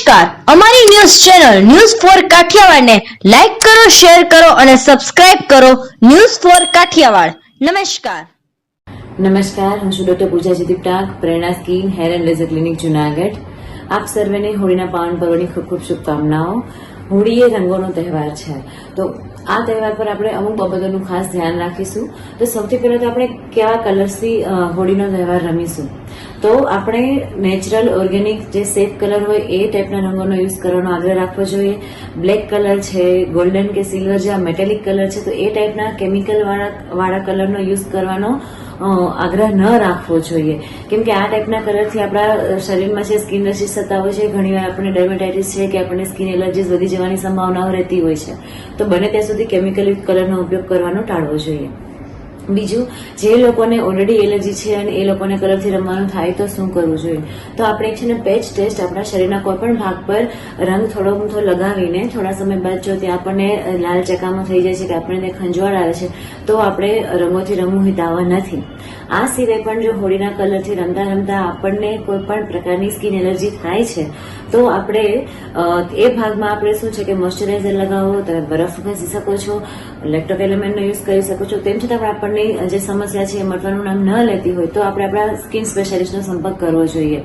નમસ્કાર, અમારી news channel news for Kathiawad ને લાઈક કરો, શેર કરો અને સબસ્ક્રાઇબ કરો. News for Kathiawad. નમસ્કાર. નમસ્કાર, હું છું doctor Pooja Jaydeep Tank, Prerna skin hair and laser clinic Junagadh. આપ સર્વેને હોળીના પાવન પર્વની ખૂબ ખૂબ શુભકામનાઓ. હોળી એ રંગોનો તહેવાર છે, તો આ તહેવાર પર આપણે અમુક બાબતોનું ખાસ ધ્યાન રાખીશું. તો સૌથી પહેલા તો આપણે કેવા કલર્સથી હોળીનો તહેવાર રમીશું. તો આપણે નેચરલ ઓર્ગેનિક જે સેફ કલર હોય એ ટાઈપના રંગોનો યુઝ કરવાનો આગ્રહ રાખવો જોઈએ. બ્લેક કલર છે, ગોલ્ડન કે સિલ્વર જે મેટેલિક કલર છે, તો એ ટાઈપના કેમિકલ વાળા કલરનો યુઝ કરવાનો આગ્રહ ન રાખવો જોઈએ, કેમ કે આ ટાઈપના કલરથી આપણા શરીરમાં જે સ્કિન રેશિસ થતા હોય છે, ઘણીવાર આપણને ડર્મેટાઇટિસ છે કે આપણને સ્કિન એલર્જીસ વધી જવાની સંભાવનાઓ રહેતી હોય છે. તો બને ત્યાં સુધી કેમિકલ યુક્ત કલરનો ઉપયોગ કરવાનો ટાળવો જોઈએ. બીજું, જે લોકોને ઓલરેડી એલર્જી છે અને એ લોકોને કલરથી રમવાનું થાય તો શું કરવું જોઈએ? તો આપણે છે ને પેચ ટેસ્ટ આપણા શરીરના કોઈ પણ ભાગ પર રંગ થોડો લગાવીને થોડા સમય બાદ જો ત્યાં આપણને લાલ ચકામો થઈ જાય છે કે આપણને ખંજવાળ આવે છે, તો આપણે રંગોથી રમવું હિતાવહ નથી. આ સિવાય પણ જો હોળીના કલરથી રમતા રમતા આપણને કોઈ પણ પ્રકારની સ્કિન એલર્જી થાય છે, તો આપણે એ ભાગમાં આપણે શું છે કે મોઇશ્ચરાઇઝર લગાવો, તમે બરફ ઘસી શકો છો, લેક્ટોક એલિમેન્ટનો યુઝ કરી શકો છો. તેમ છતાં પણ આપણને જે સમસ્યા છે એ મટવાનું નામ ન લેતી હોય તો આપણે આપણા સ્કિન સ્પેશિયાલિસ્ટનો સંપર્ક કરવો જોઈએ.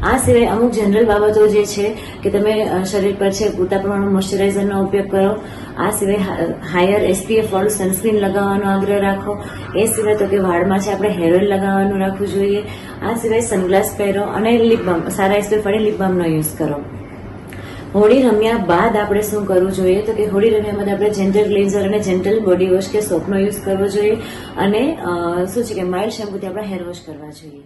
આ સિવાય અમુક જનરલ બાબતો જે છે કે તમે શરીર પર છે પૂરતા પ્રમાણમાં મોઇશ્ચરાઇઝરનો ઉપયોગ કરો. આ સિવાય હાયર એસપીએફ વાળું સનસ્ક્રીન લગાવવાનો આગ્રહ રાખો. એ સિવાય તો કે વાળમાં છે આપણે હેર ઓઇલ લગાવવાનું રાખવું જોઈએ. આ સિવાય સનગ્લાસ પહેરો અને લિપ બામ, સારા એસપીએફ વાળી લિપ બામનો યુઝ કરો. હોળી રમ્યા બાદ આપણે શું કરવું જોઈએ? તો કે હોળી રમ્યા બાદ આપણે જેન્ટલ ક્લિન્ઝર અને જેન્ટલ બોડી વોશ કે સોપનો યુઝ કરવો જોઈએ અને શું છે કે માઇલ્ડ શેમ્પૂથી આપણે હેર વોશ કરવા જોઈએ.